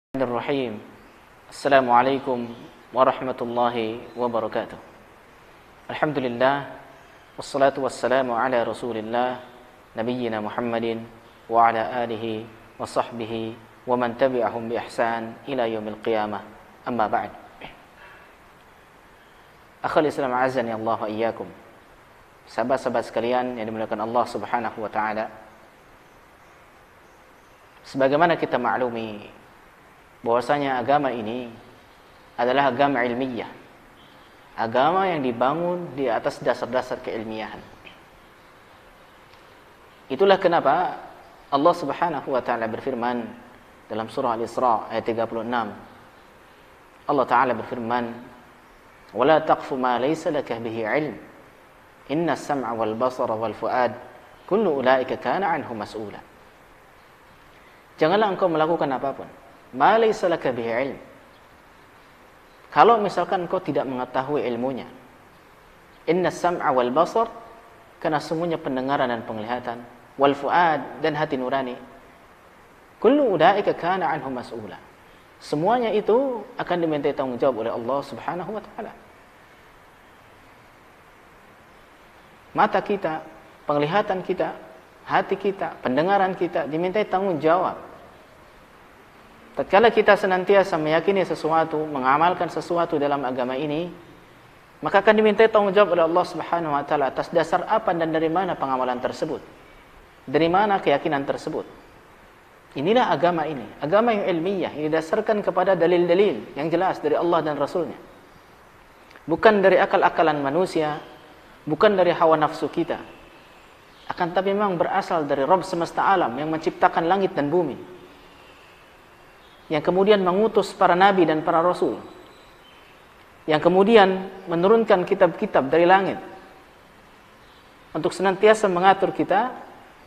Bismillahirrahmanirrahim. Assalamualaikum warahmatullahi wabarakatuh. Alhamdulillah, wassalatu wassalamu ala rasulillah, nabiyyina Muhammadin wa ala alihi wa sahbihi wa man tabi'ahum bi ihsan ila yaumil qiyamah. Amma ba'd. Akhul Islam azani Allah wa iyyakum. Sahabat-sahabat sekalian yang dimuliakan Allah Subhanahu wa taala. Sebagaimana kita maklumi bahwasanya agama ini adalah agama ilmiah, agama yang dibangun di atas dasar-dasar keilmiahan. Itulah kenapa Allah Subhanahu wa taala berfirman dalam surah Al-Isra ayat 36. Allah taala berfirman, "Wala taqfu ma laysa laka bihi 'ilm. Inna as-sam'a wal basara wal fu'ad kullu ulaika kana 'anhu mas'ula." Janganlah engkau melakukan apapun ma laysa laka bihi ilm. Kalau misalkan engkau tidak mengetahui ilmunya. Inna sam'a wal basar, karena semuanya pendengaran dan penglihatan, wal fuad, dan hati nurani. Kullu ulaika kana anhu mas'ula. Semuanya itu akan dimintai tanggung jawab oleh Allah Subhanahu wa taala. Mata kita, penglihatan kita, hati kita, pendengaran kita dimintai tanggung jawab. Tatkala kita senantiasa meyakini sesuatu, mengamalkan sesuatu dalam agama ini, maka akan dimintai tanggung jawab oleh Allah Subhanahu wa taala atas dasar apa dan dari mana pengamalan tersebut. Dari mana keyakinan tersebut. Inilah agama ini, agama yang ilmiah, yang didasarkan kepada dalil-dalil yang jelas dari Allah dan Rasulnya. Bukan dari akal-akalan manusia, bukan dari hawa nafsu kita. Akan tapi memang berasal dari Rabb semesta alam yang menciptakan langit dan bumi, yang kemudian mengutus para nabi dan para rasul, yang kemudian menurunkan kitab-kitab dari langit untuk senantiasa mengatur kita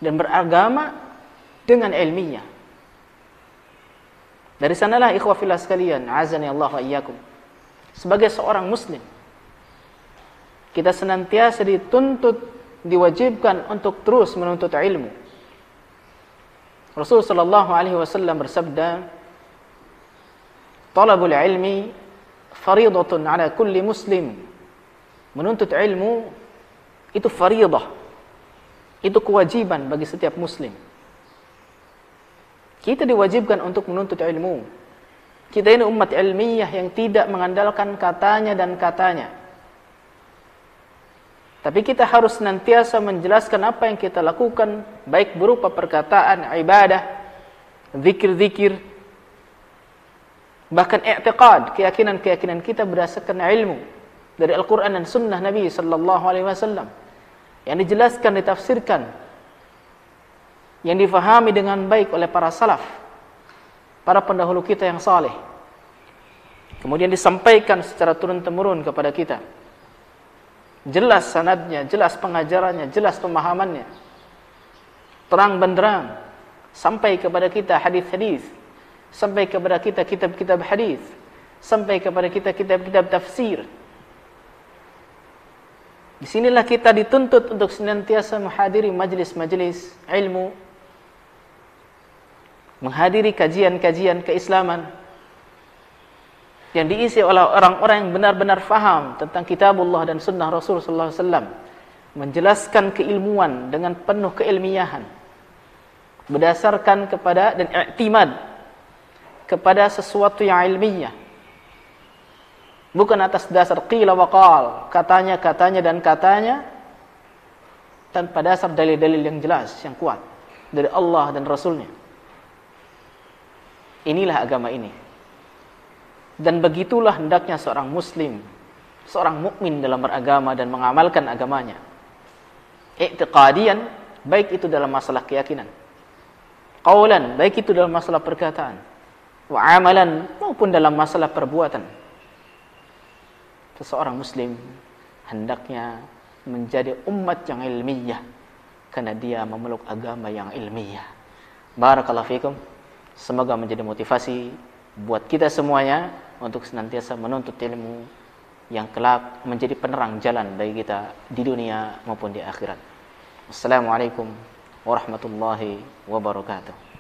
dan beragama dengan ilmiah. Dari sanalah ikhwah fillah sekalian, azani Allah wa iyyakum, sebagai seorang muslim kita senantiasa dituntut, diwajibkan untuk terus menuntut ilmu. Rasul sallallahu alaihi wasallam bersabda, talabul ilmi fariidatun ala kulli muslim. Menuntut ilmu itu fariidah, itu kewajiban bagi setiap muslim. Kita diwajibkan untuk menuntut ilmu. Kita ini umat ilmiah yang tidak mengandalkan katanya dan katanya, tapi kita harus senantiasa menjelaskan apa yang kita lakukan, baik berupa perkataan, ibadah, zikir-zikir, bahkan i'tiqad, keyakinan-keyakinan kita berdasarkan ilmu dari Al-Quran dan Sunnah Nabi sallallahu alaihi wasallam yang dijelaskan, ditafsirkan, yang difahami dengan baik oleh para salaf, para pendahulu kita yang saleh, kemudian disampaikan secara turun-temurun kepada kita. Jelas sanadnya, jelas pengajarannya, jelas pemahamannya, terang benderang, sampai kepada kita hadis-hadis, sampai kepada kita kitab-kitab hadis, sampai kepada kita kitab-kitab tafsir. Disinilah kita dituntut untuk senantiasa menghadiri majlis-majlis ilmu, menghadiri kajian-kajian keislaman yang diisi oleh orang-orang yang benar-benar faham tentang kitabullah dan sunnah Rasul sallallahu alaihi wasallam, menjelaskan keilmuan dengan penuh keilmiahan, berdasarkan kepada dan i'timad kepada sesuatu yang ilmiah, bukan atas dasar qila wa qal, katanya dan katanya, tanpa dasar dalil-dalil yang jelas, yang kuat dari Allah dan Rasulnya. Inilah agama ini, dan begitulah hendaknya seorang muslim, seorang mukmin dalam beragama dan mengamalkan agamanya. I'tiqadian, baik itu dalam masalah keyakinan, qaulan, baik itu dalam masalah perkataan, wa amalan, maupun dalam masalah perbuatan. Seseorang muslim hendaknya menjadi umat yang ilmiah, karena dia memeluk agama yang ilmiah. Barakallahu fikum. Semoga menjadi motivasi buat kita semuanya untuk senantiasa menuntut ilmu yang kelak menjadi penerang jalan bagi kita di dunia maupun di akhirat. Assalamualaikum warahmatullahi wabarakatuh.